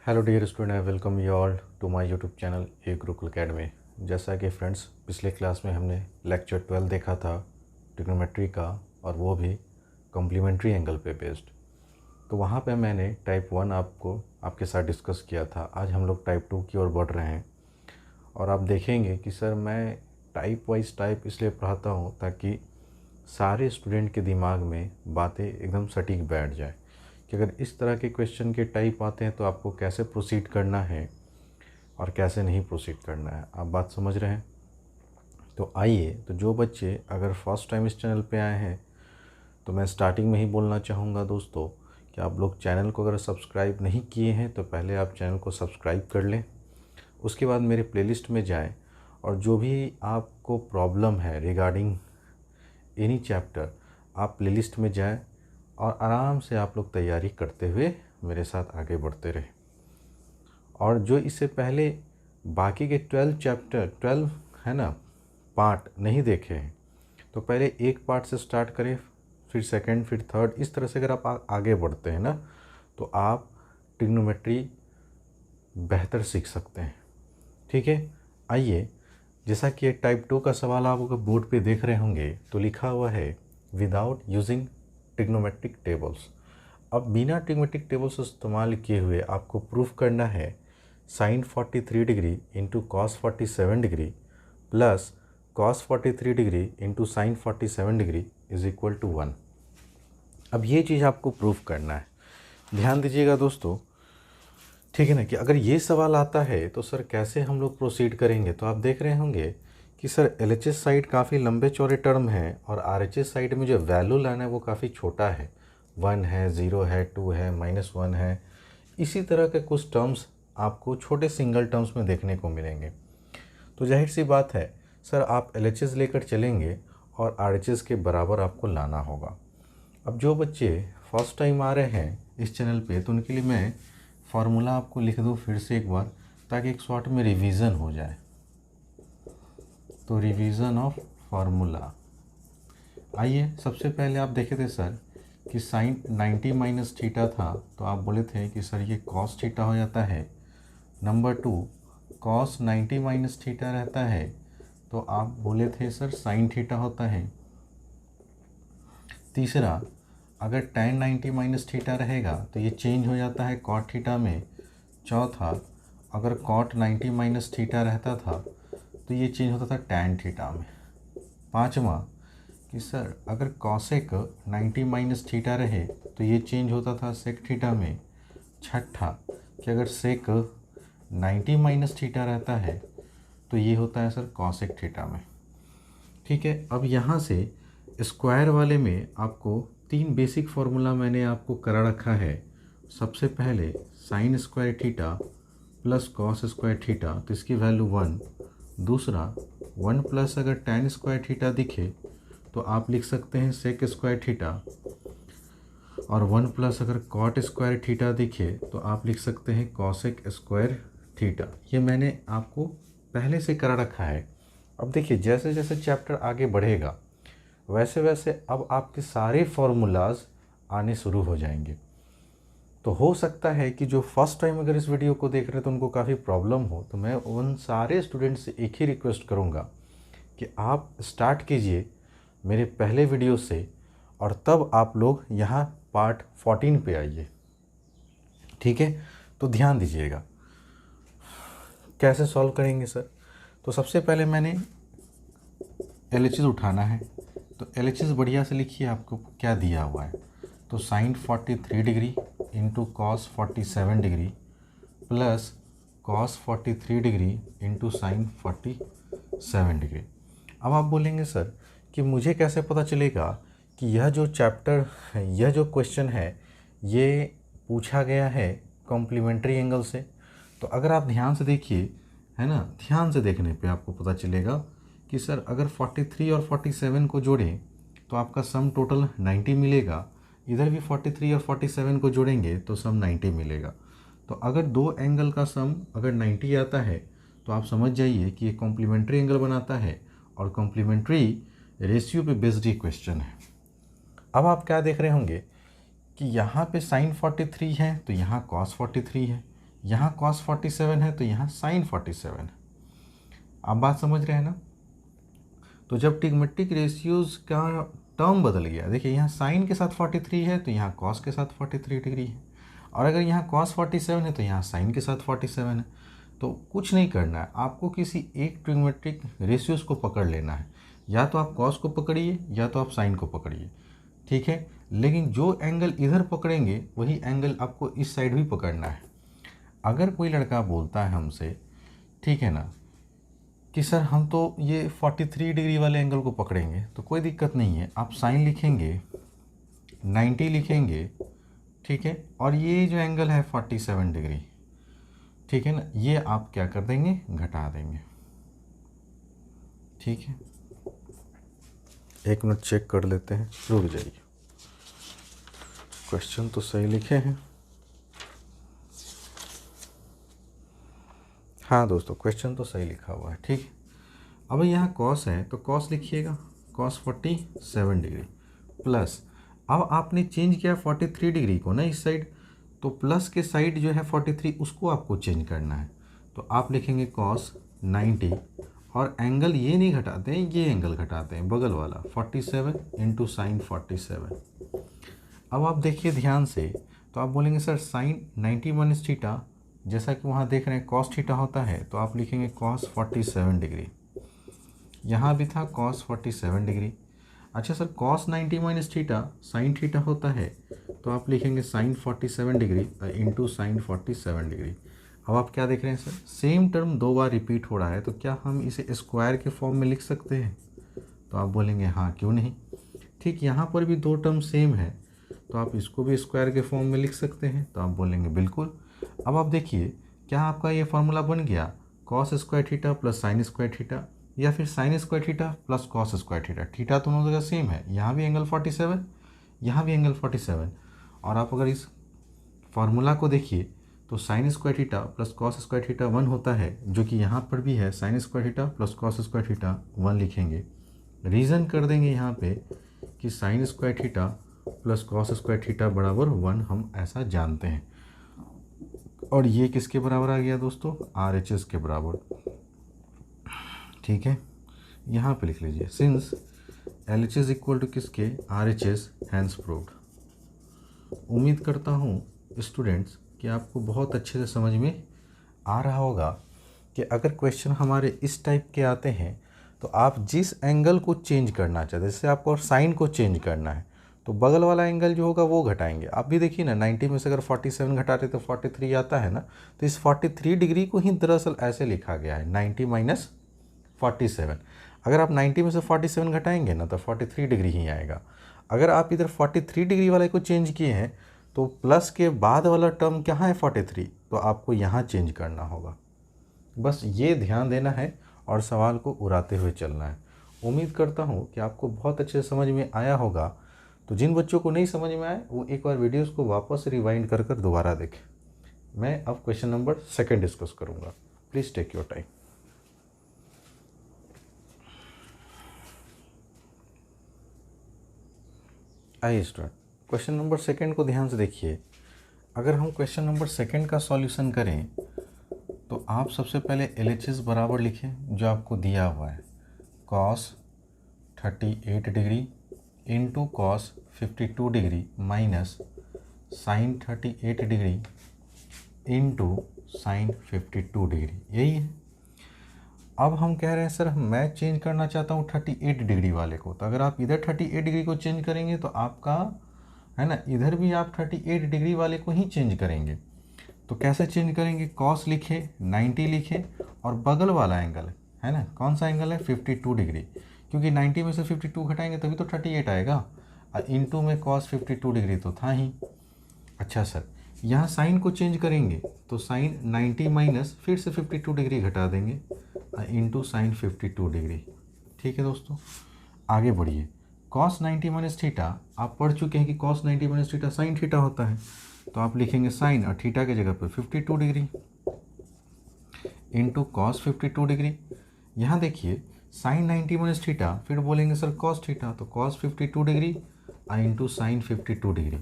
Hello dear student, I welcome you all to my YouTube channel a Gurukul Academy. जैसा कि friends पिछले class में हमने लेक्चर 12 देखा था ट्रिग्नोमेट्री का, और वो भी कॉम्प्लीमेंट्री एंगल पे बेस्ड। तो वहाँ पे मैंने टाइप 1 आपके साथ डिस्कस किया था। आज हम लोग टाइप 2 की ओर बढ़ रहे हैं, और आप देखेंगे कि सर मैं टाइप वाइज टाइप इसलिए पढ़ाता हूँ ताकि सारे स्टूडेंट के दिमाग में बातें एकदम सटीक बैठ जाए कि अगर इस तरह के क्वेश्चन के टाइप आते हैं तो आपको कैसे प्रोसीड करना है और कैसे नहीं प्रोसीड करना है। आप बात समझ रहे हैं? तो आइए, तो जो बच्चे अगर फर्स्ट टाइम इस चैनल पे आए हैं तो मैं स्टार्टिंग में ही बोलना चाहूँगा दोस्तों कि आप लोग चैनल को अगर सब्सक्राइब नहीं किए हैं तो पहले आप चैनल को सब्सक्राइब कर लें। उसके बाद मेरे प्लेलिस्ट में जाएं, और जो भी आपको प्रॉब्लम है रिगार्डिंग एनी चैप्टर, आप प्लेलिस्ट में जाएं और आराम से आप लोग तैयारी करते हुए मेरे साथ आगे बढ़ते रहे। और जो इससे पहले बाकी के 12 है ना पार्ट नहीं देखे हैं तो पहले एक पार्ट से स्टार्ट करें, फिर सेकंड, फिर थर्ड। इस तरह से अगर आप आगे बढ़ते हैं ना तो आप ट्रिग्नोमेट्री बेहतर सीख सकते हैं। ठीक है, आइए, जैसा कि एक टाइप 2 का सवाल आप बोर्ड पे देख रहे होंगे तो लिखा हुआ है विदाउट यूजिंग ट्रिग्नोमेट्रिक टेबल्स। अब बिना ट्रिग्नोमेट्रिक टेबल्स इस्तेमाल किए हुए आपको प्रूफ करना है sine 43 degree into cos 47 degree plus cos 43 degree into sine 47 degree is equal to 1। अब ये चीज़ आपको प्रूफ करना है। ध्यान दीजिएगा दोस्तों, ठीक है ना, कि अगर ये सवाल आता है तो सर कैसे हम लोग प्रोसीड करेंगे। तो आप देख रहे होंगे कि सर LHS साइड काफ़ी लंबे चौड़े टर्म है और RHS साइड में जो वैल्यू लाना है वो काफ़ी छोटा है। 1 है, 0 है, 2 है, -1 है। इसी तरह के कुछ टर्म्स आपको छोटे सिंगल टर्म्स में देखने को मिलेंगे। तो जाहिर सी बात है सर आप LHS लेकर चलेंगे और RHS के बराबर आपको लाना होगा। अब जो बच्चे फर्स्ट टाइम आ रहे हैं इस चैनल पे तो उनके लिए मैं फार्मूला आपको लिख दूँ फिर से एक बार, ताकि एक शॉर्ट में रिवीजन हो जाए। तो रिवीजन ऑफ फार्मूला, आइए सबसे पहले आप देखे थे सर कि साइन 90 माइनस थीटा था, तो आप बोले थे कि सर ये कॉस थीटा हो जाता है। नंबर 2 कॉस 90 माइनस थीटा रहता है, तो आप बोले थे सर साइन थीटा होता है। तीसरा, अगर tan 90 माइनस थीटा रहेगा तो ये चेंज हो जाता है कॉट थीटा में। चौथा, अगर कॉट 90 माइनस थीटा रहता था तो ये चेंज होता था tan थीटा में। पाँचवा कि सर अगर कॉसेक 90 माइनस थीटा रहे तो ये चेंज होता था सेक थीटा में। छठा कि अगर सेक 90 माइनस थीटा रहता है तो ये होता है सर कॉसेक थीटा में। ठीक है, अब यहाँ से स्क्वायर वाले में आपको 3 बेसिक फार्मूला मैंने आपको करा रखा है। सबसे पहले sine square theta plus cos square theta, तो इसकी वैल्यू 1। दूसरा 1 प्लस अगर tan स्क्वायर थीटा दिखे तो आप लिख सकते हैं सेक स्क्वायर थीटा, और 1 प्लस अगर कॉट स्क्वायर थीटा दिखे तो आप लिख सकते हैं कॉसेक स्क्वायर थीटा। ये मैंने आपको पहले से करा रखा है। अब देखिए जैसे जैसे चैप्टर आगे बढ़ेगा वैसे वैसे अब आपके सारे फॉर्मूलाज आने शुरू हो जाएंगे। तो हो सकता है कि जो फर्स्ट टाइम अगर इस वीडियो को देख रहे हैं तो उनको काफ़ी प्रॉब्लम हो, तो मैं उन सारे स्टूडेंट से एक ही रिक्वेस्ट करूंगा कि आप स्टार्ट कीजिए मेरे पहले वीडियो से, और तब आप लोग यहाँ पार्ट 14 पे आइए। ठीक है, तो ध्यान दीजिएगा कैसे सॉल्व करेंगे सर। तो सबसे पहले मैंने LHS उठाना है, तो LHS बढ़िया से लिखिए आपको क्या दिया हुआ है। तो sine 43 degree into cos 47 degree plus cos 43 degree into sine 47 degree. अब आप बोलेंगे सर कि मुझे कैसे पता चलेगा कि यह जो चैप्टर है, यह जो क्वेश्चन है ये पूछा गया है कॉम्प्लीमेंट्री एंगल से। तो अगर आप ध्यान से देखिए, है ना, ध्यान से देखने पे आपको पता चलेगा कि सर अगर 43 और 47 को जोड़ें तो आपका सम टोटल 90 मिलेगा। इधर भी 43 और 47 को जोड़ेंगे तो सम 90 मिलेगा। तो अगर दो एंगल का सम अगर 90 आता है तो आप समझ जाइए कि ये कॉम्प्लीमेंट्री एंगल बनाता है, और कॉम्प्लीमेंट्री रेशियो पे बेस्ड ही क्वेश्चन है। अब आप क्या देख रहे होंगे कि यहाँ पे साइन 43 है तो यहाँ कॉस 43 है, यहाँ cos 47 है तो यहाँ sin 47 है। आप बात समझ रहे हैं ना। तो जब ट्रिग्मेट्रिक रेशियोज का टर्म बदल गया, देखिए यहाँ साइन के साथ 43 है तो यहाँ कॉस के साथ 43 डिग्री है, और अगर यहाँ कॉस 47 है तो यहाँ साइन के साथ 47 है। तो कुछ नहीं करना है, आपको किसी एक ट्रिग्मेट्रिक रेशियोज को पकड़ लेना है, या तो आप कॉस को पकड़िए या तो आप साइन को पकड़िए, ठीक है। लेकिन जो एंगल इधर पकड़ेंगे वही एंगल आपको इस साइड भी पकड़ना है। अगर कोई लड़का बोलता है हमसे, ठीक है ना, कि सर हम तो ये 43 डिग्री वाले एंगल को पकड़ेंगे, तो कोई दिक्कत नहीं है, आप साइन लिखेंगे, 90 लिखेंगे, ठीक है, और ये जो एंगल है 47 डिग्री, ठीक है ना, ये आप क्या कर देंगे, घटा देंगे, ठीक है। एक मिनट चेक कर लेते हैं, रुक जाइए। क्वेश्चन तो सही लिखे हैं। हाँ दोस्तों, क्वेश्चन तो सही लिखा हुआ है, ठीक है। अब यहाँ कॉस है तो कॉस लिखिएगा, कॉस 47 डिग्री प्लस, अब आपने चेंज किया 43 डिग्री को ना इस साइड, तो प्लस के साइड जो है 43 उसको आपको चेंज करना है, तो आप लिखेंगे कॉस 90, और एंगल ये नहीं घटाते हैं, ये एंगल घटाते हैं बगल वाला 47 इंटू साइन 47। अब आप देखिए ध्यान से, तो आप बोलेंगे सर साइन 90 माइनस थीटा, जैसा कि वहाँ देख रहे हैं कॉस थीटा होता है, तो आप लिखेंगे कॉस 47 डिग्री, यहाँ भी था कॉस 47 डिग्री। अच्छा sir cos 90 minus theta sine theta होता है, तो आप लिखेंगे sine 47 degree into sine 47 degree. अब आप क्या देख रहे हैं सर, सेम टर्म दो बार रिपीट हो रहा है, तो क्या हम इसे स्क्वायर के फॉर्म में लिख सकते हैं, तो आप बोलेंगे हाँ क्यों नहीं। ठीक, यहाँ पर भी दो टर्म सेम है, तो आप इसको भी स्क्वायर के फॉर्म में लिख सकते हैं, तो आप बोलेंगे बिल्कुल। अब आप देखिए क्या आपका ये फार्मूला बन गया, cos square theta plus sine square theta, या फिर sine square theta plus cos square theta. Theta दोनों जगह सेम है, यहाँ भी एंगल 47, यहाँ भी एंगल 47, और आप अगर इस फार्मूला को देखिए तो sine square theta plus cos square theta 1 होता है, जो कि यहाँ पर भी है, sine square theta plus cos square theta 1 लिखेंगे। रीज़न कर देंगे यहाँ पे कि sine square theta plus cos square theta बराबर 1, हम ऐसा जानते हैं। और ये किसके बराबर आ गया दोस्तों, RHS के बराबर, ठीक है। यहाँ पे लिख लीजिए सिंस LHS इक्वल टू किसके, RHS, हैंस प्रूव्ड। उम्मीद करता हूँ स्टूडेंट्स कि आपको बहुत अच्छे से समझ में आ रहा होगा कि अगर क्वेश्चन हमारे इस टाइप के आते हैं तो आप जिस एंगल को चेंज करना चाहते हैं, जैसे आपको साइन को चेंज करना है तो बगल वाला एंगल जो होगा वो घटाएंगे। आप भी देखिए ना, 90 में से अगर 47 घटाते तो 43 आता है ना, तो इस 43 डिग्री को ही दरअसल ऐसे लिखा गया है 90 माइनस 47। अगर आप 90 में से 47 घटाएंगे ना तो 43 डिग्री ही आएगा। अगर आप इधर 43 डिग्री वाले को चेंज किए हैं तो प्लस के बाद वाला टर्म क्या है 43, तो आपको यहाँ चेंज करना होगा। बस ये ध्यान देना है और सवाल को उड़ाते हुए चलना है। उम्मीद करता हूँ कि आपको बहुत अच्छे से समझ में आया होगा। तो जिन बच्चों को नहीं समझ में आए वो एक बार वीडियोस को वापस रिवाइंड कर दोबारा देखें। मैं अब क्वेश्चन नंबर 2 डिस्कस करूँगा, प्लीज़ टेक योर टाइम। आइए स्टूडेंट, क्वेश्चन नंबर 2 को ध्यान से देखिए। अगर हम क्वेश्चन नंबर 2 का सॉल्यूशन करें तो आप सबसे पहले LHS बराबर लिखें जो आपको दिया हुआ है, cos 38 degree into cos 52 degree minus sine 38 degree into sine 52 degree, यही है। अब हम कह रहे हैं सर मैं चेंज करना चाहता हूँ 38 डिग्री वाले को, तो अगर आप इधर 38 डिग्री को चेंज करेंगे तो आपका है ना, इधर भी आप 38 डिग्री वाले को ही चेंज करेंगे। तो कैसे चेंज करेंगे, कॉस लिखे, 90 लिखे, और बगल वाला एंगल है ना, कौन सा एंगल है 52 डिग्री, क्योंकि 90 में से 52 घटाएंगे तभी तो 38 आएगा, और इंटू में कॉस 52 डिग्री तो था ही। अच्छा सर यहाँ साइन को चेंज करेंगे तो साइन 90 माइनस फिर से 52 डिग्री घटा देंगे इंटू साइन 52 डिग्री, ठीक है दोस्तों। आगे बढ़िए, कॉस 90 माइनस थीटा आप पढ़ चुके हैं कि cos 90 minus theta sine theta होता है, तो आप लिखेंगे साइन और थीटा के जगह पर 52 डिग्री इंटू कॉस 52 डिग्री। यहाँ देखिए साइन 90 माइनस थीटा, फिर बोलेंगे सर कॉस थीटा, तो cos 52 degree into sine 52 degree,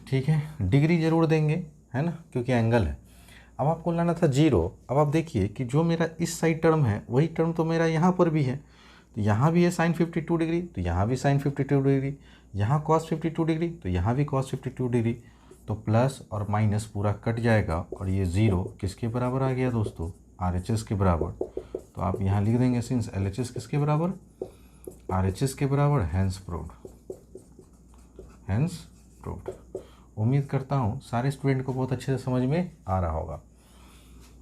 ठीक है। डिग्री जरूर देंगे है ना, क्योंकि एंगल है। अब आपको लाना था 0। अब आप देखिए कि जो मेरा इस साइड टर्म है वही टर्म तो मेरा यहाँ पर भी है, तो यहाँ भी है साइन 52 डिग्री, तो यहाँ भी साइन 52 डिग्री, यहाँ कॉस 52 डिग्री, तो यहाँ भी कॉस 52 डिग्री। तो प्लस और माइनस पूरा कट जाएगा और ये 0 किसके बराबर आ गया दोस्तों, RHS के बराबर। तो आप यहाँ लिख देंगे सिंस LHS किसके बराबर, RHS के बराबर, हैंस प्रूव्ड, हैंस प्रूव्ड। उम्मीद करता हूँ सारे स्टूडेंट को बहुत अच्छे से समझ में आ रहा होगा।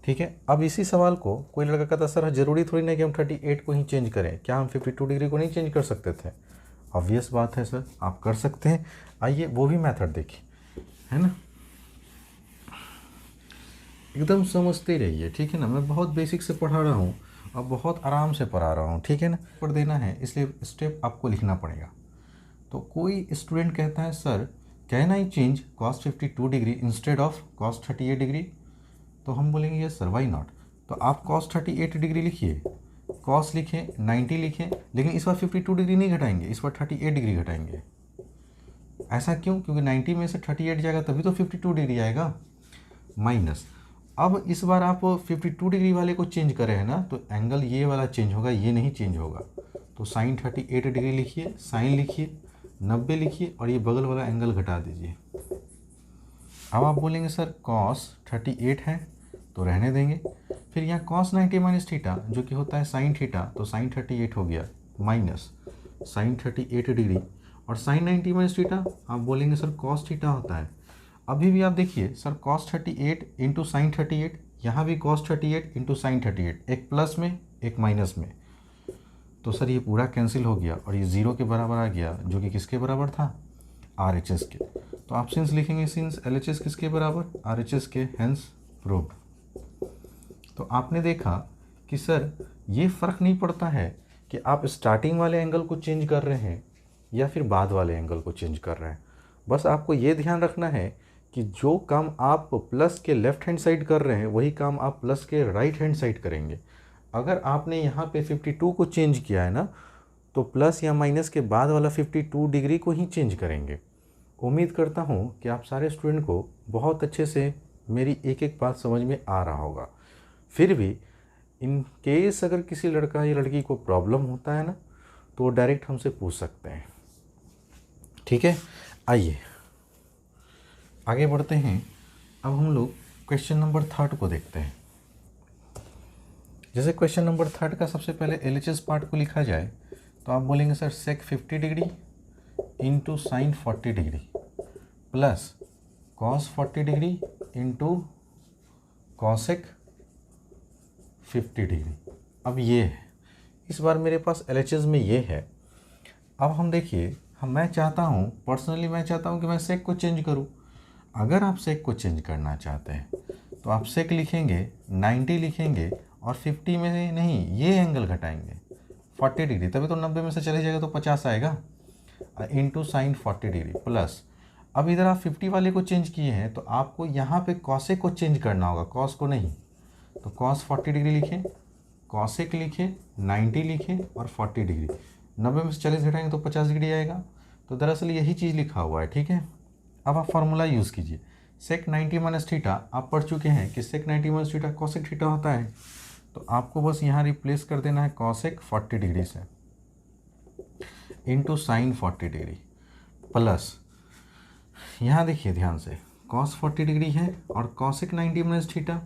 ठीक है, अब इसी सवाल को कोई लड़का कहता सर ज़रूरी थोड़ी ना कि हम 38 को ही चेंज करें, क्या हम 52 डिग्री को नहीं चेंज कर सकते थे? ऑब्वियस बात है सर, आप कर सकते हैं। आइए वो भी मेथड देखिए, है ना, एकदम समझते रहिए, ठीक है ना। मैं बहुत बेसिक से पढ़ा रहा हूँ और बहुत आराम से पढ़ा रहा हूँ, ठीक है ना। पढ़ देना है इसलिए स्टेप आपको लिखना पड़ेगा। तो कोई स्टूडेंट कहता है sir can I change cos 52 degree instead of cos 38 degree, तो हम बोलेंगे यस सर, वाई नॉट। तो आप cos 38 डिग्री लिखिए, cos लिखें, 90 लिखें, लेकिन इस बार 52 डिग्री नहीं घटाएंगे, इस बार 38 डिग्री घटाएंगे। ऐसा क्यों? क्योंकि 90 में से 38 जाएगा तभी तो 52 डिग्री आएगा, माइनस। अब इस बार आप 52 डिग्री वाले को चेंज करें हैं ना, तो एंगल ये वाला चेंज होगा, ये नहीं चेंज होगा। तो साइन 38 डिग्री लिखिए, साइन लिखिए, 90 लिखिए और ये बगल वाला एंगल घटा दीजिए। अब आप बोलेंगे सर cos 38 है तो रहने देंगे, फिर यहाँ cos 90 माइनस थीटा जो कि होता है साइन थीटा, तो साइन 38 हो गया माइनस साइन 38 डिग्री, और साइन 90 माइनस थीटा आप बोलेंगे सर cos थीटा होता है। अभी भी आप देखिए सर cos 38 इंटू साइन 38, यहाँ भी cos 38 इंटू साइन 38, एक प्लस में एक माइनस में, तो सर ये पूरा कैंसिल हो गया और ये 0 के बराबर आ गया, जो कि किसके बराबर था, RHS के। तो आप सिंस लिखेंगे सिंस LHS किसके बराबर, RHS के, हैंस प्रूव्ड। तो आपने देखा कि सर ये फ़र्क नहीं पड़ता है कि आप स्टार्टिंग वाले एंगल को चेंज कर रहे हैं या फिर बाद वाले एंगल को चेंज कर रहे हैं। बस आपको ये ध्यान रखना है कि जो काम आप प्लस के लेफ़्ट हैंड साइड कर रहे हैं वही काम आप प्लस के राइट हैंड साइड करेंगे। अगर आपने यहाँ पे 52 को चेंज किया है ना, तो प्लस या माइनस के बाद वाला 52 डिग्री को ही चेंज करेंगे। उम्मीद करता हूँ कि आप सारे स्टूडेंट को बहुत अच्छे से मेरी एक एक बात समझ में आ रहा होगा। फिर भी इन केस अगर किसी लड़का या लड़की को प्रॉब्लम होता है ना, तो वो डायरेक्ट हमसे पूछ सकते हैं, ठीक है। आइए आगे बढ़ते हैं। अब हम लोग क्वेश्चन नंबर 3 को देखते हैं। जैसे क्वेश्चन नंबर 3 का सबसे पहले LHS पार्ट को लिखा जाए, तो आप बोलेंगे sir sec 50 degree into sine 40 degree plus cos 40 degree into cosec 50 degree. अब ये है, इस बार मेरे पास LHS में ये है। अब हम देखिए, मैं चाहता हूँ पर्सनली, मैं चाहता हूँ कि मैं सेक को चेंज करूँ। अगर आप सेक को चेंज करना चाहते हैं तो आप सेक लिखेंगे, 90 लिखेंगे और 50 में से नहीं, ये एंगल घटाएंगे 40 डिग्री, तभी तो 90 में से चले जाएगा तो 50 आएगा, इंटू साइन 40 डिग्री प्लस। अब इधर आप 50 वाले को चेंज किए हैं तो आपको यहाँ पे कॉसेक को चेंज करना होगा, कॉस को नहीं। तो कॉस 40 डिग्री लिखें, कॉसेक लिखें, 90 लिखें और 40 डिग्री। 90 में से 40 घटाएंगे तो 50 डिग्री आएगा। तो दरअसल यही चीज़ लिखा हुआ है, ठीक है। अब आप फार्मूला यूज़ कीजिए, सेक 90 माइनस थीटा आप पढ़ चुके हैं कि सेक 90 माइनस थीटा कॉसेक थीटा होता है। तो आपको बस यहाँ रिप्लेस कर देना है कॉसेक 40 डिग्री से इंटू साइन 40 डिग्री प्लस, यहाँ देखिए ध्यान से, कॉस 40 डिग्री है और कॉसेक 90 माइनस थीटा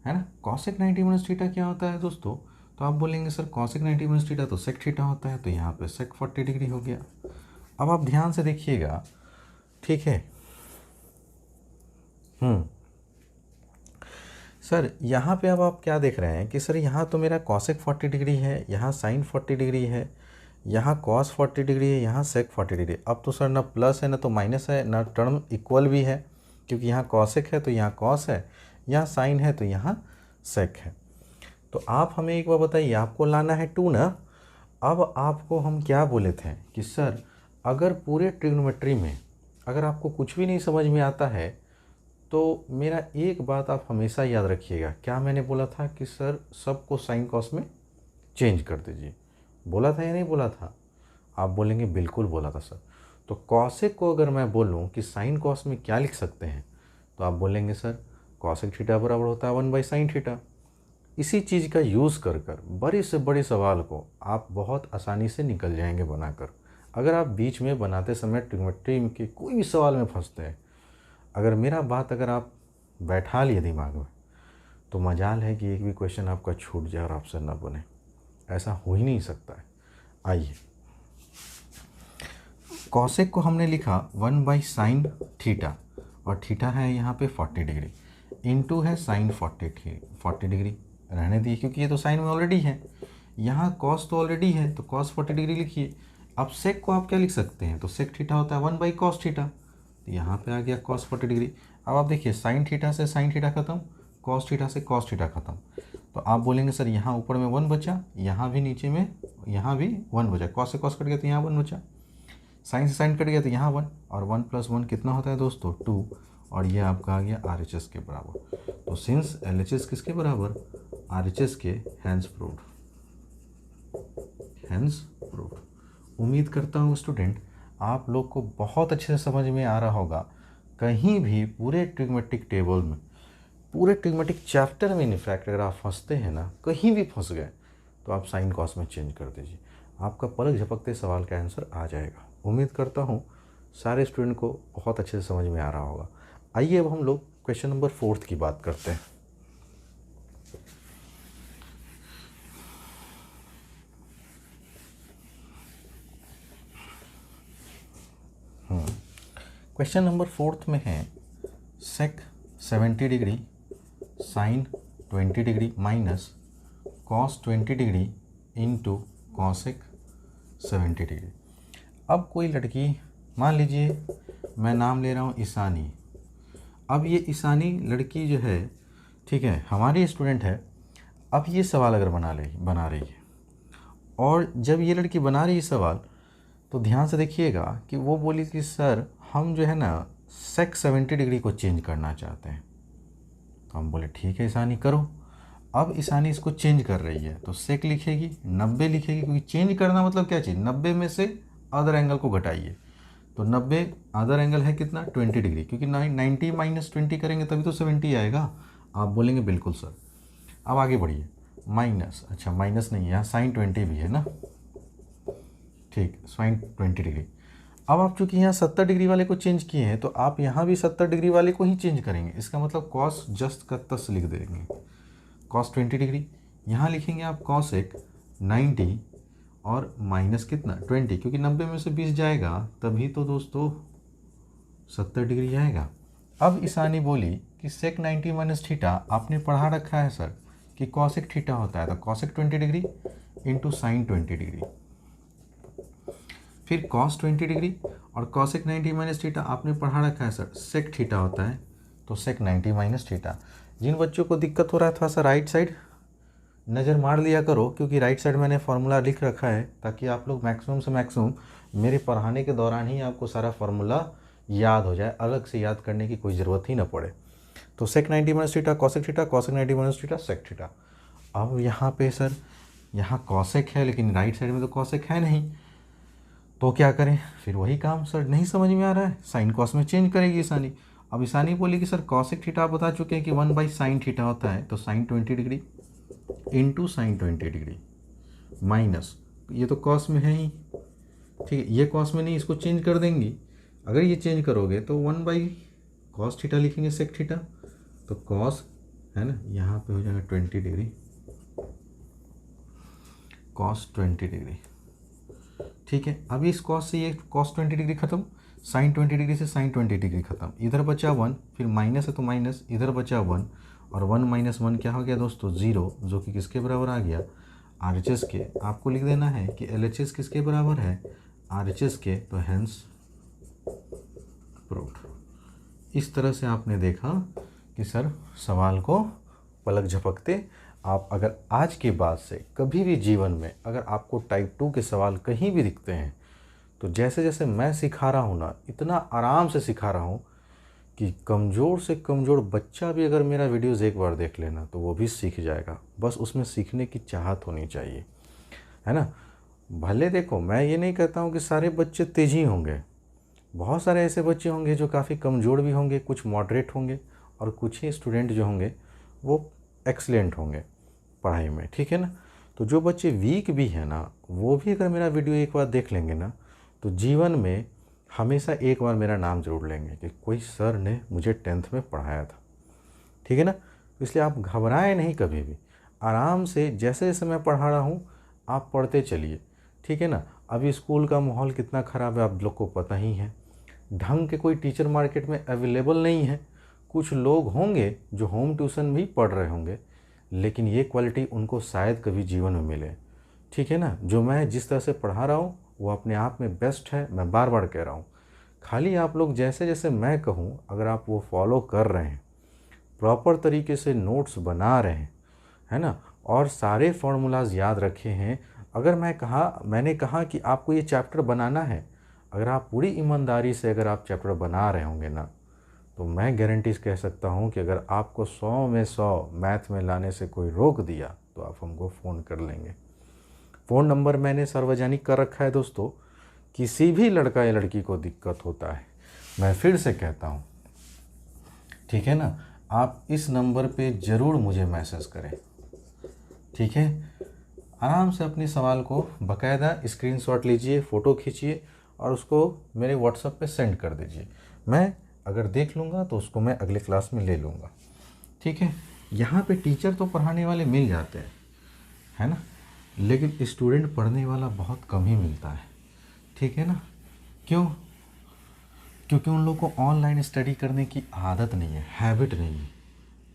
है ना। कॉसेक 90 माइनस थीटा क्या होता है दोस्तों, तो आप बोलेंगे सर कॉसेक 90 माइनस थीटा तो सेक थीटा होता है, तो यहाँ पे सेक 40 डिग्री हो गया। अब आप ध्यान से देखिएगा, ठीक है। सर यहाँ पे अब आप क्या देख रहे हैं कि सर यहाँ तो मेरा कॉसेक 40 डिग्री है, यहाँ साइन 40 डिग्री है, यहाँ कॉस 40 डिग्री है, यहाँ सेक 40 डिग्री। अब तो सर ना प्लस है ना तो माइनस है, ना टर्म इक्वल भी है, क्योंकि यहाँ कॉसेक है तो यहाँ कॉस है, यहाँ साइन है तो यहाँ सेक है। तो आप हमें एक बार बताइए, आपको लाना है 2 ना। अब आपको हम क्या बोले थे कि सर अगर पूरे ट्रिग्नोमेट्री में अगर आपको कुछ भी नहीं समझ में आता है तो मेरा एक बात आप हमेशा याद रखिएगा, क्या मैंने बोला था कि सर सबको साइन कॉस में चेंज कर दीजिए। बोला था या नहीं बोला था? आप बोलेंगे बिल्कुल बोला था सर। तो कॉसेक को अगर मैं बोलूं कि साइन कॉस में क्या लिख सकते हैं, तो आप बोलेंगे सर कॉसेक थीटा बराबर होता है 1/sin थीटा। इसी चीज़ का यूज़ कर कर बड़े से बड़े सवाल को आप बहुत आसानी से निकल जाएंगे बनाकर। अगर आप बीच में बनाते समय ट्रिग्नोमेट्री के कोई भी सवाल में फंसते हैं, अगर मेरा बात अगर आप बैठा लिए दिमाग में, तो मजाल है कि एक भी क्वेश्चन आपका छूट जाए और आपसे ना बने। ऐसा हो ही नहीं सकता है। आइए, कॉसेक को हमने लिखा 1/sin थीटा, और थीटा है यहाँ पे 40 डिग्री, इनटू है sin 40 डिग्री। रहने दिए क्योंकि ये तो साइन में ऑलरेडी है, यहाँ कॉस तो ऑलरेडी है, तो cos 40 डिग्री लिखिए। अब सेक को आप क्या लिख सकते हैं, तो सेक थीटा होता है 1/cos थीटा, तो यहाँ पे आ गया cos 40 डिग्री। अब आप देखिए साइन थीटा से साइन थीटा खत्म, cos थीटा से cos थीटा खत्म, तो आप बोलेंगे सर यहाँ ऊपर में 1 बचा, यहाँ भी नीचे में यहाँ भी 1 बचा, cos से cos कट गया तो यहाँ 1 बचा, साइन से साइन कट गया तो यहाँ 1, और 1 + 1 कितना होता है दोस्तों 2, और ये आपका आ गया RHS के बराबर। तो सिंस LHS किसके बराबर, RHS के, हैंस प्रूव्ड, हैंस प्रूव्ड। उम्मीद करता हूँ स्टूडेंट आप लोग को बहुत अच्छे से समझ में आ रहा होगा। कहीं भी पूरे ट्रिग्नोमेट्रिक टेबल में, पूरे ट्रिग्नोमेट्रिक चैप्टर में इनफैक्ट अगर आप फंसते हैं ना, कहीं भी फंस गए, तो आप साइन कॉस में चेंज कर दीजिए, आपका पलक झपकते सवाल का आंसर आ जाएगा। उम्मीद करता हूँ सारे स्टूडेंट को बहुत अच्छे से समझ में आ रहा होगा। आइए अब हम लोग क्वेश्चन नंबर 4 की बात करते हैं। क्वेश्चन नंबर 4 में है सेक 70 degree sine 20 degree minus cos 20 degree into cosec 70 degree. अब कोई लड़की, मान लीजिए मैं नाम ले रहा हूँ ईशानी। अब ये ईशानी लड़की जो है, ठीक है, हमारी स्टूडेंट है। अब ये सवाल अगर बना रही है, और जब ये लड़की बना रही है सवाल, तो ध्यान से देखिएगा कि वो बोली कि सर हम जो है ना सेक 70 डिग्री को चेंज करना चाहते हैं। तो हम बोले ठीक है ईशानी करो। अब ईशानी इसको चेंज कर रही है, तो सेक लिखेगी, 90 लिखेगी, क्योंकि चेंज करना मतलब क्या चीज़, 90 में से अदर एंगल को घटाइए। तो 90 अदर एंगल है कितना 20 डिग्री, क्योंकि 90 - 20 करेंगे तभी तो 70 आएगा। आप बोलेंगे बिल्कुल सर। अब आगे बढ़िए, माइनस, अच्छा माइनस नहीं, यहाँ साइन 20 भी है ना, ठीक, साइन 20 डिग्री। अब आप चूँकि यहाँ 70 डिग्री वाले को चेंज किए हैं, तो आप यहाँ भी 70 डिग्री वाले को ही चेंज करेंगे। इसका मतलब कॉस जस्ट का तस लिख देंगे, कॉस 20 डिग्री। यहाँ लिखेंगे आप कॉसेक 90 और माइनस कितना 20, क्योंकि 90 में से 20 जाएगा तभी तो दोस्तों 70 डिग्री आएगा। अब ईशानी बोली कि सेक 90 - थीटा आपने पढ़ा रखा है सर कि कॉसेक थीटा होता है, तो cosec 20 degree into sine 20 degree, फिर कॉस 20 डिग्री, और कॉसेक 90 - थीटा आपने पढ़ा रखा है सर सेक थीटा होता है, तो सेक 90 - थीटा। जिन बच्चों को दिक्कत हो रहा है थोड़ा सा राइट साइड नज़र मार लिया करो, क्योंकि राइट साइड मैंने फार्मूला लिख रखा है, ताकि आप लोग मैक्सिमम से मैक्सिमम मेरे पढ़ाने के दौरान ही आपको सारा फार्मूला याद हो जाए, अलग से याद करने की कोई ज़रूरत ही ना पड़े। तो sec 90 - theta cosec theta, cosec 90 - theta sec theta. अब यहाँ पे सर यहाँ कॉसेक है, लेकिन राइट साइड में तो कॉसेक है नहीं, तो क्या करें, फिर वही काम सर नहीं समझ में आ रहा है, साइन कॉस में चेंज करेगी ईशानी। अब ईशानी बोली कि सर कॉसेक थीटा आप बता चुके हैं कि 1/sin थीटा होता है, तो sine 20 degree into sine 20 degree minus, ये तो कॉस में है ही, ठीक है, ये कॉस में नहीं, इसको चेंज कर देंगी। अगर ये चेंज करोगे तो 1/cos थीटा लिखेंगे सेक थीटा, तो कॉस है ना, यहाँ पे हो जाएगा 20 डिग्री, कॉस 20 डिग्री, ठीक है। अब इस कॉस से ये कॉस 20 डिग्री खत्म, साइन 20 डिग्री से साइन 20 डिग्री खत्म, इधर बचा 1, फिर माइनस है तो माइनस, इधर बचा 1, और 1 - 1 क्या हो गया दोस्तों 0, जो कि किसके बराबर आ गया RHS के। आपको लिख देना है कि LHS किसके बराबर है RHS के, तो हैंस प्रूव्ड। इस तरह से आपने देखा कि सर सवाल को पलक झपकते आप अगर आज के बाद से कभी भी जीवन में अगर आपको टाइप 2 के सवाल कहीं भी दिखते हैं, तो जैसे जैसे मैं सिखा रहा हूँ ना, इतना आराम से सिखा रहा हूँ कि कमज़ोर से कमज़ोर बच्चा भी अगर मेरा वीडियोज़ एक बार देख लेना तो वो भी सीख जाएगा। बस उसमें सीखने की चाहत होनी चाहिए, है ना। भले देखो, मैं ये नहीं कहता हूँ कि सारे बच्चे तेज़ ही होंगे, बहुत सारे ऐसे बच्चे होंगे जो काफ़ी कमज़ोर भी होंगे, कुछ मॉडरेट होंगे, और कुछ ही स्टूडेंट जो होंगे वो एक्सीलेंट होंगे पढ़ाई में, ठीक है ना। तो जो बच्चे वीक भी हैं ना, वो भी अगर मेरा वीडियो एक बार देख लेंगे ना, तो जीवन में हमेशा एक बार मेरा नाम ज़रूर लेंगे कि कोई सर ने मुझे 10th में पढ़ाया था, ठीक है ना। तो इसलिए आप घबराएं नहीं कभी भी, आराम से जैसे जैसे मैं पढ़ा रहा हूँ आप पढ़ते चलिए, ठीक है ना। अभी स्कूल का माहौल कितना ख़राब है आप लोग को पता ही है, ढंग के कोई टीचर मार्केट में अवेलेबल नहीं है। कुछ लोग होंगे जो होम ट्यूशन भी पढ़ रहे होंगे, लेकिन ये क्वालिटी उनको शायद कभी जीवन में मिले, ठीक है ना। जो मैं जिस तरह से पढ़ा रहा हूँ वो अपने आप में बेस्ट है, मैं बार बार कह रहा हूँ। खाली आप लोग जैसे जैसे मैं कहूँ अगर आप वो फॉलो कर रहे हैं, प्रॉपर तरीके से नोट्स बना रहे हैं, है ना, और सारे फार्मूलाज याद रखे हैं। अगर मैंने कहा कि आपको ये चैप्टर बनाना है, अगर आप पूरी ईमानदारी से अगर आप चैप्टर बना रहे होंगे ना, तो मैं गारंटीज कह सकता हूँ कि अगर आपको 100 में 100 मैथ में लाने से कोई रोक दिया तो आप हमको फ़ोन कर लेंगे। फ़ोन नंबर मैंने सार्वजनिक कर रखा है दोस्तों, किसी भी लड़का या लड़की को दिक्कत होता है, मैं फिर से कहता हूँ, ठीक है ना, आप इस नंबर पे ज़रूर मुझे मैसेज करें, ठीक है। आराम से अपने सवाल को बाकायदा स्क्रीनशॉट लीजिए, फ़ोटो खींचिए और उसको मेरे व्हाट्सएप पे सेंड कर दीजिए। मैं अगर देख लूँगा तो उसको मैं अगले क्लास में ले लूँगा, ठीक है। यहाँ पे टीचर तो पढ़ाने वाले मिल जाते हैं, है ना, लेकिन स्टूडेंट पढ़ने वाला बहुत कम ही मिलता है, ठीक है ना। क्यों? क्योंकि उन लोग को ऑनलाइन स्टडी करने की आदत नहीं है, हैबिट नहीं है,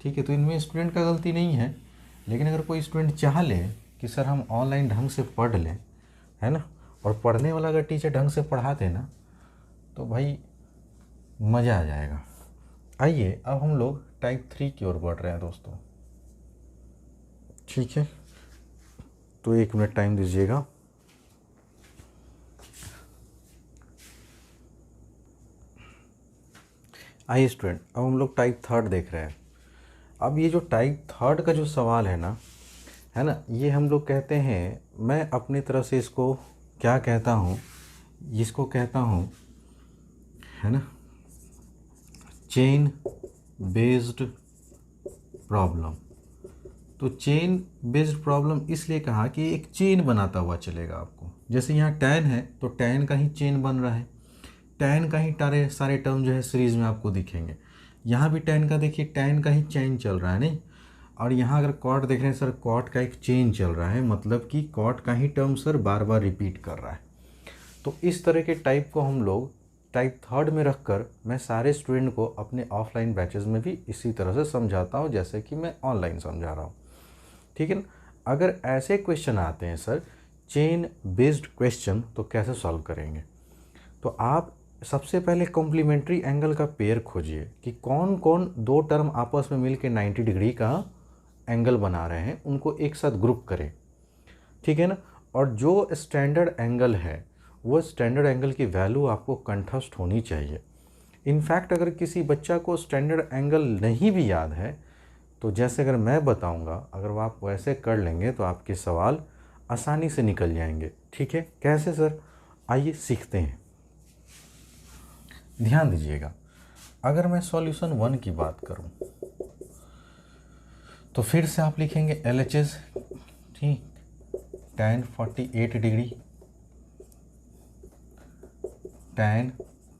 ठीक है। तो इनमें स्टूडेंट का गलती नहीं है, लेकिन अगर कोई स्टूडेंट चाह ले कि सर हम ऑनलाइन ढंग से पढ़ लें, है ना, और पढ़ने वाला अगर टीचर ढंग से पढ़ाते ना तो भाई मज़ा आ जाएगा। आइए अब हम लोग टाइप 3 की ओर बढ़ रहे हैं दोस्तों, ठीक है। तो 1 मिनट टाइम दीजिएगा। आइए स्टूडेंट, अब हम लोग टाइप 3 देख रहे हैं। अब ये जो टाइप 3 का जो सवाल है ना, ये हम लोग कहते हैं, मैं अपनी तरफ से इसको क्या कहता हूँ, इसको कहता हूँ, है ना, चेन बेस्ड प्रॉब्लम। तो चेन बेस्ड प्रॉब्लम इसलिए कहा कि एक चेन बनाता हुआ चलेगा आपको। जैसे यहाँ tan है तो tan का ही चेन बन रहा है, tan का ही सारे टर्म जो है सीरीज़ में आपको दिखेंगे। यहाँ भी tan का देखिए, tan का ही चेन चल रहा है नहीं, और यहाँ अगर कॉट देख रहे हैं सर, कॉट का एक चेन चल रहा है, मतलब कि कॉट का ही टर्म सर बार बार रिपीट कर रहा है। तो इस तरह के टाइप को हम लोग टाइप 3 में रखकर मैं सारे स्टूडेंट को अपने ऑफलाइन बैचेस में भी इसी तरह से समझाता हूँ जैसे कि मैं ऑनलाइन समझा रहा हूँ, ठीक है ना। अगर ऐसे क्वेश्चन आते हैं सर चेन बेस्ड क्वेश्चन, तो कैसे सॉल्व करेंगे? तो आप सबसे पहले कॉम्प्लीमेंट्री एंगल का पेयर खोजिए कि कौन कौन दो टर्म आपस में मिल के 90 डिग्री का एंगल बना रहे हैं, उनको एक साथ ग्रुप करें, ठीक है ना। और जो स्टैंडर्ड एंगल है वो स्टैंडर्ड एंगल की वैल्यू आपको कंठस्थ होनी चाहिए। इनफैक्ट अगर किसी बच्चा को स्टैंडर्ड एंगल नहीं भी याद है तो जैसे अगर मैं बताऊंगा, अगर वो आप वैसे कर लेंगे तो आपके सवाल आसानी से निकल जाएंगे, ठीक है। कैसे सर? आइए सीखते हैं। ध्यान दीजिएगा, अगर मैं सॉल्यूशन 1 की बात करूं तो फिर से आप लिखेंगे LHS, ठीक, tan 48 degree, tan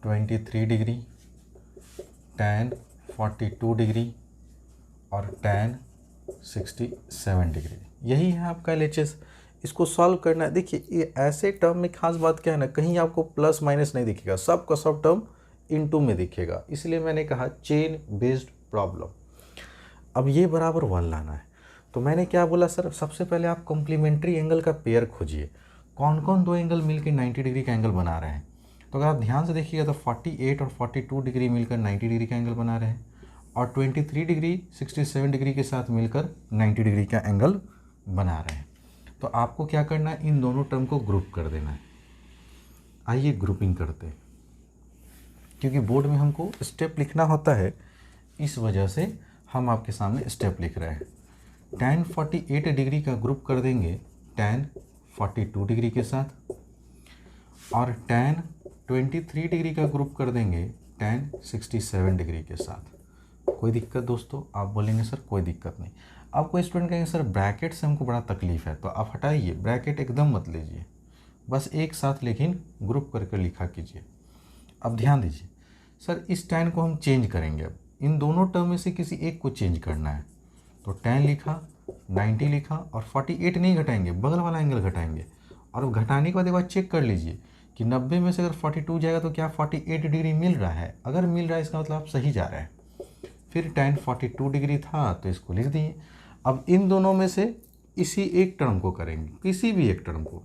23 degree, tan 42 degree और tan 67 डिग्री, यही है आपका LHS। इसको सॉल्व करना है। देखिए ये ऐसे टर्म में खास बात क्या है ना, कहीं आपको प्लस माइनस नहीं दिखेगा, सब का सब टर्म इनटू में दिखेगा, इसलिए मैंने कहा चेन बेस्ड प्रॉब्लम। अब ये बराबर 1 लाना है, तो मैंने क्या बोला सर, सबसे पहले आप कॉम्प्लीमेंट्री एंगल का पेयर खोजिए, कौन कौन दो एंगल मिलकर 90 डिग्री का एंगल बना रहे हैं। तो अगर आप ध्यान से देखिएगा तो 48 और 42 डिग्री मिलकर 90 डिग्री का एंगल बना रहे हैं, और 23 डिग्री 67 डिग्री के साथ मिलकर 90 डिग्री का एंगल बना रहे हैं। तो आपको क्या करना है, इन दोनों टर्म को ग्रुप कर देना है। आइए ग्रुपिंग करते हैं, क्योंकि बोर्ड में हमको स्टेप लिखना होता है, इस वजह से हम आपके सामने स्टेप लिख रहे हैं। tan 48 डिग्री का ग्रुप कर देंगे tan 42 डिग्री के साथ, और tan 23 डिग्री का ग्रुप कर देंगे tan 67 डिग्री के साथ। कोई दिक्कत दोस्तों? आप बोलेंगे सर कोई दिक्कत नहीं। अब कोई स्टूडेंट कहेंगे सर ब्रैकेट से हमको बड़ा तकलीफ है, तो आप हटाइए, ब्रैकेट एकदम मत लीजिए, बस एक साथ लेकिन ग्रुप करके लिखा कीजिए। अब ध्यान दीजिए सर, इस tan को हम चेंज करेंगे। अब इन दोनों टर्म में से किसी एक को चेंज करना है, तो tan लिखा, 90 लिखा और 48 नहीं घटाएंगे, बगल वाला एंगल घटाएंगे। और अब घटाने के बाद एक बार चेक कर लीजिए कि 90 में से अगर 42 जाएगा तो क्या 48 डिग्री मिल रहा है? अगर मिल रहा है इसका मतलब आप सही जा रहे हैं। फिर tan 42 डिग्री था तो इसको लिख दिए। अब इन दोनों में से इसी एक टर्म को करेंगे, किसी भी एक टर्म को,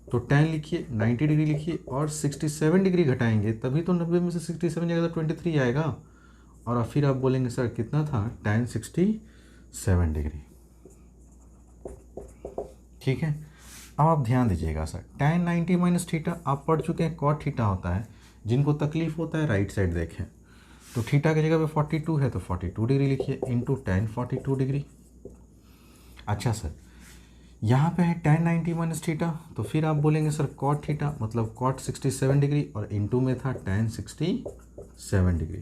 तो tan लिखिए, 90 डिग्री लिखिए और 67 डिग्री घटाएंगे, तभी तो 90 में से 67 जाएगा तो 23 आएगा। और फिर आप बोलेंगे सर कितना था? tan 67 degree. ठीक है, अब आप ध्यान दीजिएगा सर, tan 90 माइनस थीटा आप पढ़ चुके हैं, cot थीटा होता है। जिनको तकलीफ होता है राइट साइड देखें, तो थीटा की जगह पे 42 है तो 42 डिग्री लिखिए इंटू tan 42 डिग्री। अच्छा सर, यहाँ पे है tan 90 माइनस थीटा, तो फिर आप बोलेंगे सर cot थीटा मतलब cot 67 डिग्री और इंटू में था tan 67 डिग्री।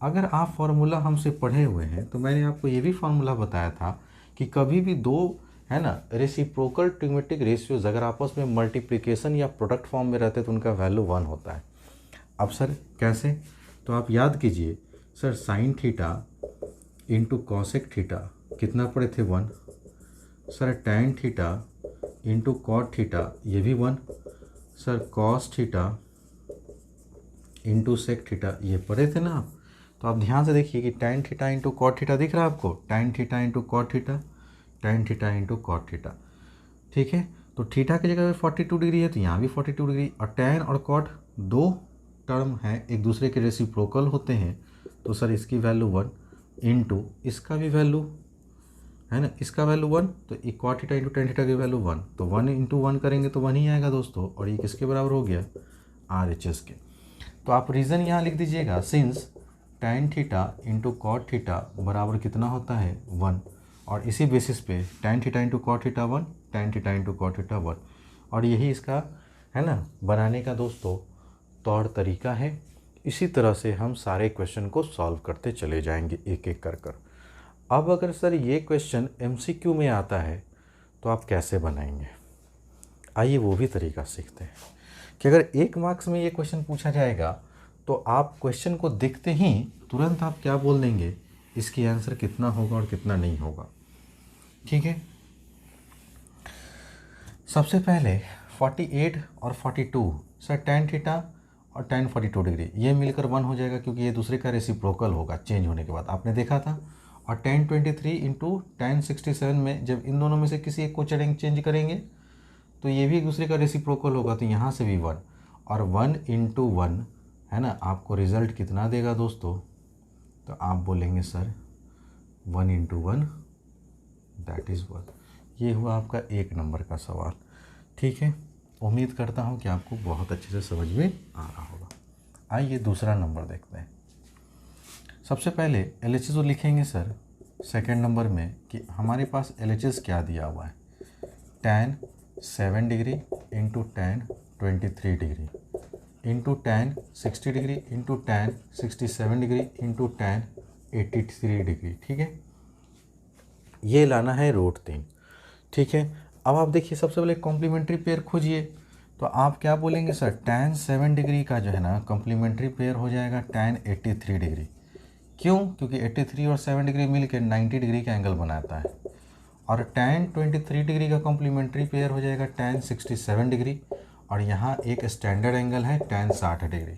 अगर आप फार्मूला हमसे पढ़े हुए हैं तो मैंने आपको ये भी फार्मूला बताया था कि कभी भी दो है ना रेसिप्रोकल ट्रिग्मेट्रिक रेशियोज अगर आपस में मल्टीप्लिकेशन या प्रोडक्ट फॉर्म में रहते तो उनका वैल्यू 1 होता है। अब सर कैसे? तो आप याद कीजिए sir, sine theta into cosec theta कितना पड़े थे? 1। Sir tan theta into cot theta ये भी 1। Sir cos theta into sec theta ये पढ़े थे ना आप? तो आप ध्यान से देखिए कि tan theta into cot theta दिख रहा है आपको? tan theta into cot theta, tan theta into cot theta. ठीक है, तो थीटा की जगह 42 डिग्री है तो यहाँ भी 42 डिग्री, और tan और कॉट दो टर्म हैं, एक दूसरे के रेसिप्रोकल होते हैं, तो सर इसकी वैल्यू 1 इंटू इसका भी वैल्यू है ना, इसका वैल्यू 1, तो ये cot theta into tan theta की वैल्यू 1, तो 1 इंटू 1 करेंगे तो 1 ही आएगा दोस्तों। और ये किसके बराबर हो गया? RHS के। तो आप रीज़न यहाँ लिख दीजिएगा, since tan theta into cot theta बराबर कितना होता है? 1। और इसी बेसिस पे tan theta into cot theta 1, tan theta into cot theta 1। और यही इसका है ना बनाने का दोस्तों तौर तरीका है। इसी तरह से हम सारे क्वेश्चन को सॉल्व करते चले जाएंगे एक एक कर कर। अब अगर सर ये क्वेश्चन MCQ में आता है तो आप कैसे बनाएंगे? आइए वो भी तरीका सीखते हैं कि अगर 1 मार्क्स में ये क्वेश्चन पूछा जाएगा तो आप क्वेश्चन को देखते ही तुरंत आप क्या बोल देंगे, इसकी आंसर कितना होगा और कितना नहीं होगा। ठीक है, सबसे पहले 48 और 42 सर tan थीटा और tan 42 डिग्री ये मिलकर 1 हो जाएगा, क्योंकि ये दूसरे का रेसिप्रोकल होगा चेंज होने के बाद, आपने देखा था। और tan 23 इंटू tan 67 में जब इन दोनों में से किसी एक को चेंज करेंगे तो ये भी एक दूसरे का रेसिप्रोकल होगा, तो यहाँ से भी 1 और 1 इंटू 1 है ना, आपको रिज़ल्ट कितना देगा दोस्तों? तो आप बोलेंगे सर 1 इंटू 1 दैट इज़ 1। ये हुआ आपका 1 नंबर का सवाल। ठीक है, उम्मीद करता हूँ कि आपको बहुत अच्छे से समझ में आ रहा होगा। आइए दूसरा नंबर देखते हैं। सबसे पहले LHS तो लिखेंगे सर सेकंड नंबर में कि हमारे पास LHS क्या दिया हुआ है? tan 7 degree into tan 23 degree into tan 60 degree into tan 67 degree into tan 83 degree. ठीक है, ये लाना है √3। ठीक है, अब आप देखिए सबसे पहले कॉम्प्लीमेंट्री पेयर खोजिए, तो आप क्या बोलेंगे सर? tan 7 डिग्री का जो है ना कॉम्प्लीमेंट्री पेयर हो जाएगा tan 83 डिग्री। क्यों? क्योंकि 83 और 7 डिग्री मिलकर 90 डिग्री का एंगल बनाता है। और tan 23 डिग्री का कॉम्प्लीमेंट्री पेयर हो जाएगा tan 67 डिग्री, और यहाँ एक स्टैंडर्ड एंगल है tan 60 डिग्री।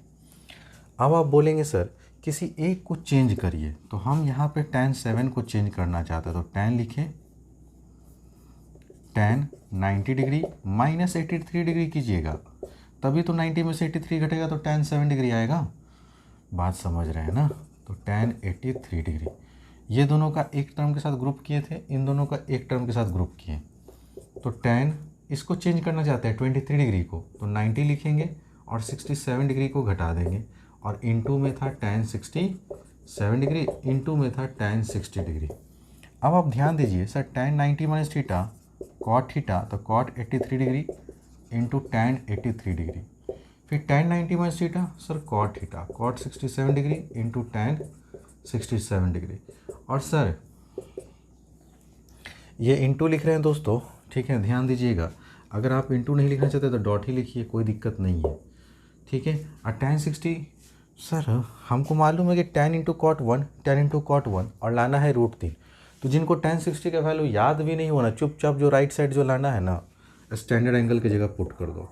अब आप बोलेंगे सर किसी एक को चेंज करिए, तो हम यहाँ पे tan 7 को चेंज करना चाहते हैं, तो tan लिखें, tan 90 डिग्री माइनस 83 डिग्री कीजिएगा, तभी तो 90 में से 83 घटेगा तो tan 7 डिग्री आएगा। बात समझ रहे हैं ना? तो tan 83 डिग्री, ये दोनों का एक टर्म के साथ ग्रुप किए थे, इन दोनों का एक टर्म के साथ ग्रुप किए, तो tan इसको चेंज करना चाहते हैं 23 डिग्री को, तो 90 लिखेंगे और 67 डिग्री को घटा देंगे, और इनटू में था tan 67 डिग्री, इनटू में था tan 60 डिग्री। अब आप ध्यान दीजिए sir tan 90 minus theta cot theta, तो cot 83 degree into tan 83 degree, फिर tan 90 minus theta sir cot theta cot 67 degree into tan 67 degree. और सर ये इंटू लिख रहे हैं दोस्तों, ठीक है, ध्यान दीजिएगा, अगर आप इंटू नहीं लिखना चाहते तो डॉट ही लिखिए, कोई दिक्कत नहीं है, ठीक है। और tan 60 सर हमको मालूम है कि tan into cot 1, tan into cot 1 और लाना है √3। तो जिनको tan 60 का वैल्यू याद भी नहीं होना, चुपचाप जो राइट साइड जो लाना है ना, स्टैंडर्ड एंगल की जगह पुट कर दो।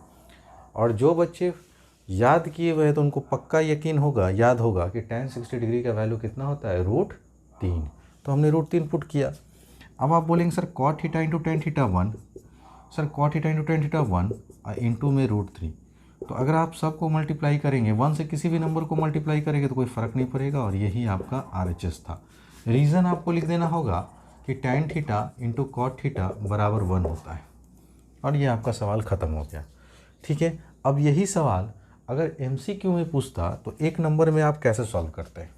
और जो बच्चे याद किए हुए हैं तो उनको पक्का यकीन होगा, याद होगा कि tan 60 डिग्री का वैल्यू कितना होता है, √3। तो हमने √3 पुट किया। अब आप बोलेंगे sir cot theta into tan theta 1, sir cot theta into tan theta 1 और इंटू में √3। तो अगर आप सबको मल्टीप्लाई करेंगे, 1 से किसी भी नंबर को मल्टीप्लाई करेंगे तो कोई फ़र्क नहीं पड़ेगा, और यही आपका RHS था। रीज़न आपको लिख देना होगा कि tan theta into cot theta बराबर 1 होता है, और ये आपका सवाल ख़त्म हो गया, ठीक है। अब यही सवाल अगर MCQ में पूछता तो एक नंबर में आप कैसे सॉल्व करते हैं,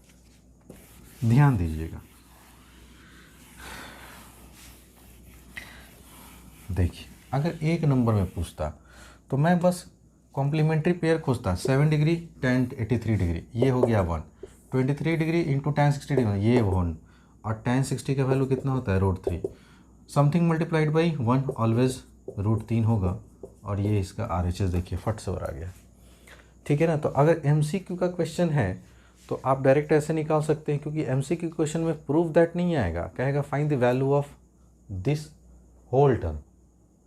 ध्यान दीजिएगा। देखिए अगर एक नंबर में पूछता तो मैं बस कॉम्प्लीमेंट्री पेयर खोजता, 7 डिग्री tan 83 डिग्री, ये हो गया 1, 23 डिग्री इंटू tan 60 डिग्री, ये 1, और tan 60 का वैल्यू कितना होता है, √3। समथिंग मल्टीप्लाइड बाई 1 ऑलवेज √3 होगा, और ये इसका RHS देखिए फट से आ गया, ठीक है ना। तो अगर MCQ का क्वेश्चन है तो आप डायरेक्ट ऐसे निकाल सकते हैं, क्योंकि MCQ क्वेश्चन में प्रूफ दैट नहीं आएगा, कहेगा find the value of this whole term.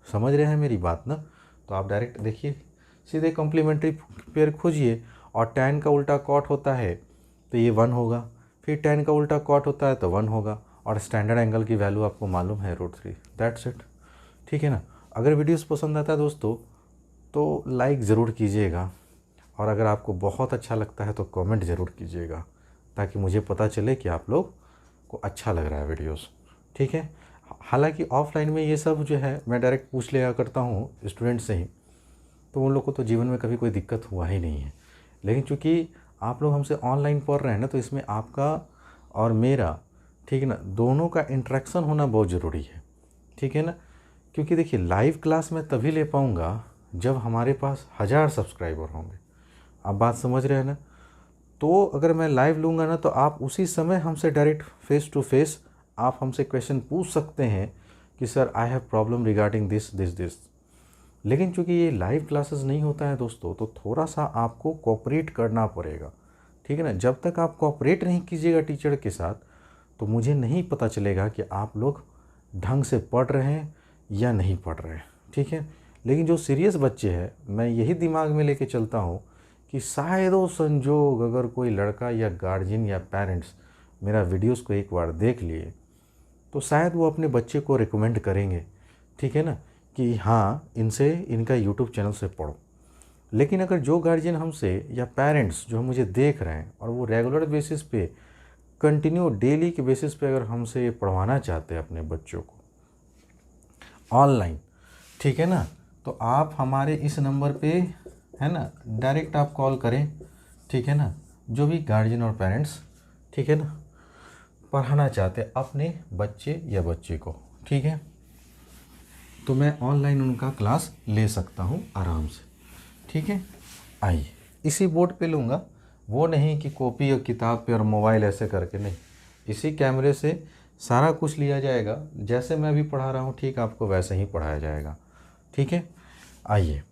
समझ रहे हैं मेरी बात ना। तो आप डायरेक्ट देखिए, सीधे कॉम्प्लीमेंट्री पेयर खोजिए, और tan का उल्टा cot होता है तो ये 1 होगा, फिर tan का उल्टा cot होता है तो 1 होगा, और स्टैंडर्ड एंगल की वैल्यू आपको मालूम है √3। दैट्स इट, ठीक है ना। अगर वीडियोस पसंद आता है दोस्तों तो लाइक ज़रूर कीजिएगा, और अगर आपको बहुत अच्छा लगता है तो कमेंट ज़रूर कीजिएगा, ताकि मुझे पता चले कि आप लोग को अच्छा लग रहा है वीडियोस, ठीक है। हालांकि ऑफलाइन में ये सब जो है मैं डायरेक्ट पूछ लिया करता हूँ स्टूडेंट से ही, तो उन लोग को तो जीवन में कभी कोई दिक्कत हुआ ही नहीं है। लेकिन चूँकि आप लोग हमसे ऑनलाइन पढ़ रहे हैं ना, तो इसमें आपका और मेरा, ठीक है ना, दोनों का इंटरेक्शन होना बहुत ज़रूरी है, ठीक है ना। क्योंकि देखिए लाइव क्लास मैं तभी ले पाऊँगा जब हमारे पास 1000 सब्सक्राइबर होंगे। आप बात समझ रहे हैं ना। तो अगर मैं लाइव लूँगा ना तो आप उसी समय हमसे डायरेक्ट फेस टू फेस आप हमसे क्वेश्चन पूछ सकते हैं कि sir I have problem regarding this. लेकिन चूंकि ये लाइव क्लासेस नहीं होता है दोस्तों, तो थोड़ा सा आपको कोऑपरेट करना पड़ेगा, ठीक है ना। जब तक आप कोऑपरेट नहीं कीजिएगा टीचर के साथ तो मुझे नहीं पता चलेगा कि आप लोग ढंग से पढ़ रहे हैं या नहीं पढ़ रहे हैं, ठीक है। लेकिन जो सीरियस बच्चे हैं, मैं यही दिमाग में लेके चलता हूँ कि शायद संजोग अगर कोई लड़का या गार्जियन या पेरेंट्स मेरा वीडियोस को एक बार देख लिए तो शायद वो अपने बच्चे को रिकमेंड करेंगे, ठीक है ना, कि हाँ इनसे इनका यूट्यूब चैनल से पढ़ो। लेकिन अगर जो गार्जियन हमसे या पेरेंट्स जो मुझे देख रहे हैं और वो रेगुलर बेसिस पे, कंटिन्यू डेली के बेसिस पे अगर हमसे पढ़वाना चाहते हैं अपने बच्चों को ऑनलाइन, ठीक है ना, तो आप हमारे इस नंबर पे, है ना, डायरेक्ट आप कॉल करें, ठीक है ना। जो भी गार्जियन और पेरेंट्स, ठीक है ना, पढ़ाना चाहते अपने बच्चे या बच्ची को, ठीक है, तो मैं ऑनलाइन उनका क्लास ले सकता हूँ आराम से, ठीक है। आइए इसी बोर्ड पे लूँगा, वो नहीं कि कॉपी और किताब पे और मोबाइल ऐसे करके, नहीं, इसी कैमरे से सारा कुछ लिया जाएगा। जैसे मैं अभी पढ़ा रहा हूँ ठीक आपको वैसे ही पढ़ाया जाएगा, ठीक है। आइए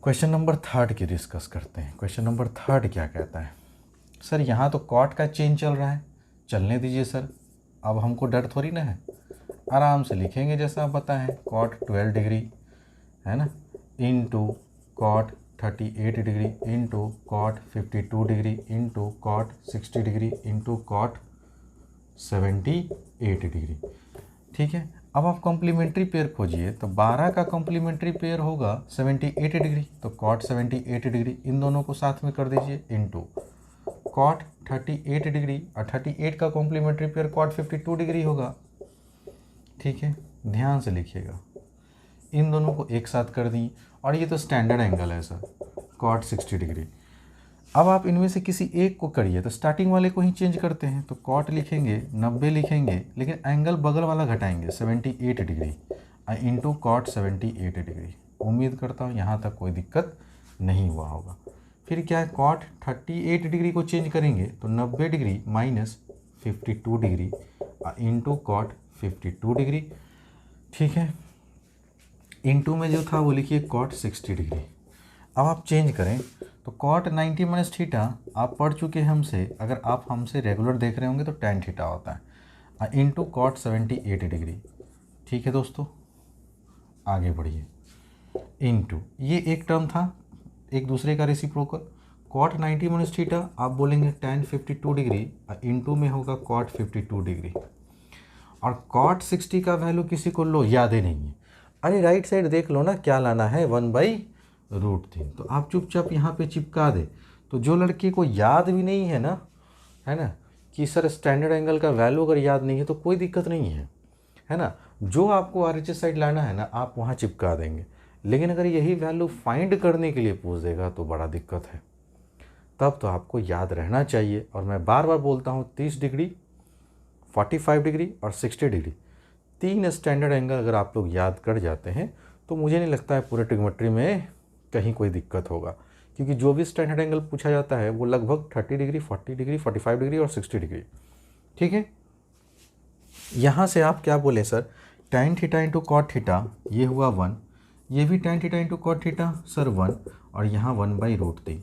क्वेश्चन नंबर 3 की डिस्कस करते हैं। क्वेश्चन नंबर 3 क्या कहता है, सर यहाँ तो कॉट का चेंज चल रहा है, चलने दीजिए सर, अब हमको डर थोड़ी ना है, आराम से लिखेंगे जैसा आप बताएं। कॉट 12 डिग्री, है ना, into cot 38 degree into cot 52 degree into cot 60 degree into cot 78 degree, ठीक है। अब आप कॉम्प्लीमेंट्री पेयर खोजिए, तो 12 का कॉम्प्लीमेंट्री पेयर होगा 78 डिग्री, तो कॉट 78 डिग्री इन दोनों को साथ में कर दीजिए इंटू कॉट 38 डिग्री, और 38 का कॉम्प्लीमेंट्री पेयर कॉट 52 डिग्री होगा, ठीक है। ध्यान से लिखिएगा, इन दोनों को एक साथ कर दी, और ये तो स्टैंडर्ड एंगल है सर, कॉट 60 डिग्री। अब आप इनमें से किसी एक को करिए, तो स्टार्टिंग वाले को ही चेंज करते हैं, तो कॉट लिखेंगे 90 लिखेंगे, लेकिन एंगल बगल वाला घटाएंगे 78 डिग्री इंटू कॉट 78 डिग्री। उम्मीद करता हूँ यहाँ तक कोई दिक्कत नहीं हुआ होगा। फिर क्या है, कॉट 38 डिग्री को चेंज करेंगे तो 90 degree minus 52 degree into cot 52 degree, ठीक है। इंटू में जो था वो लिखिए कॉट 60 डिग्री। अब आप चेंज करें तो कॉट 90 माइनस थीटा आप पढ़ चुके हैं हमसे, अगर आप हमसे रेगुलर देख रहे होंगे तो tan थीटा होता है, इंटू कॉट 78 डिग्री, ठीक है दोस्तों। आगे बढ़िए, इंटू ये एक टर्म था एक दूसरे का रेसिप्रोकल, कॉट 90 माइनस थीटा आप बोलेंगे tan 52 डिग्री, इंटू में होगा कॉट 52 डिग्री, और कॉट 60 का वैल्यू किसी को लो याद ही नहीं है, अरे राइट साइड देख लो ना क्या लाना है, 1/√3। तो आप चुपचाप यहाँ पे चिपका दे। तो जो लड़के को याद भी नहीं है ना, है ना, कि सर स्टैंडर्ड एंगल का वैल्यू अगर याद नहीं है तो कोई दिक्कत नहीं है ना, जो आपको RHS साइड लाना है ना आप वहाँ चिपका देंगे। लेकिन अगर यही वैल्यू फाइंड करने के लिए पूछ देगा तो बड़ा दिक्कत है, तब तो आपको याद रहना चाहिए। और मैं बार बार बोलता हूँ 30 डिग्री, 45 डिग्री और 60 डिग्री 3 स्टैंडर्ड एंगल अगर आप लोग याद कर जाते हैं तो मुझे नहीं लगता है पूरे ट्रिग्नोमेट्री में कहीं कोई दिक्कत होगा, क्योंकि जो भी स्टैंडर्ड एंगल पूछा जाता है वो लगभग 30 डिग्री, 40 डिग्री, 45 डिग्री और 60 डिग्री, ठीक है। यहाँ से आप क्या बोले sir, tan theta into cot theta ये हुआ 1, ये भी tan theta into cot theta sir 1, और यहाँ 1/√3।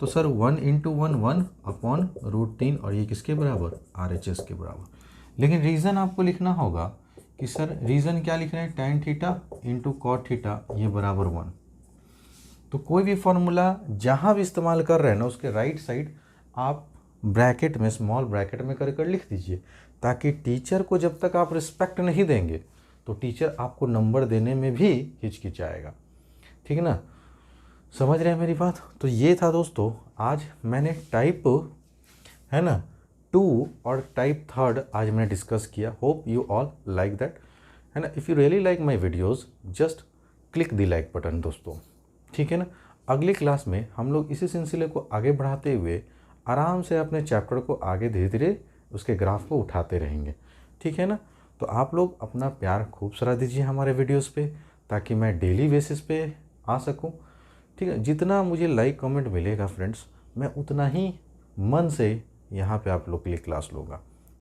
तो सर 1 इंटू 1 1/√3, और ये किसके बराबर, RHS के बराबर। लेकिन रीज़न आपको लिखना होगा कि सर रीज़न क्या लिख रहे हैं, tan theta into cot theta ये बराबर 1। तो कोई भी फॉर्मूला जहाँ भी इस्तेमाल कर रहे हैं ना उसके राइट साइड आप ब्रैकेट में, स्मॉल ब्रैकेट में कर लिख दीजिए, ताकि टीचर को जब तक आप रिस्पेक्ट नहीं देंगे तो टीचर आपको नंबर देने में भी हिचकिचाएगा, ठीक है ना। समझ रहे हैं मेरी बात। तो ये था दोस्तों, आज मैंने टाइप है ना 2 और टाइप 3 आज मैंने डिस्कस किया। Hope you all like that, है ना। If you really like my videos just click the like button दोस्तों, ठीक है ना। अगली क्लास में हम लोग इसी सिलसिले को आगे बढ़ाते हुए आराम से अपने चैप्टर को आगे धीरे धीरे उसके ग्राफ को उठाते रहेंगे, ठीक है ना। तो आप लोग अपना प्यार खूब सारा दीजिए हमारे वीडियोस पे, ताकि मैं डेली बेसिस पे आ सकूं, ठीक है। जितना मुझे लाइक कमेंट मिलेगा फ्रेंड्स, मैं उतना ही मन से यहाँ पे आप लोग के लिए क्लास लूँगा।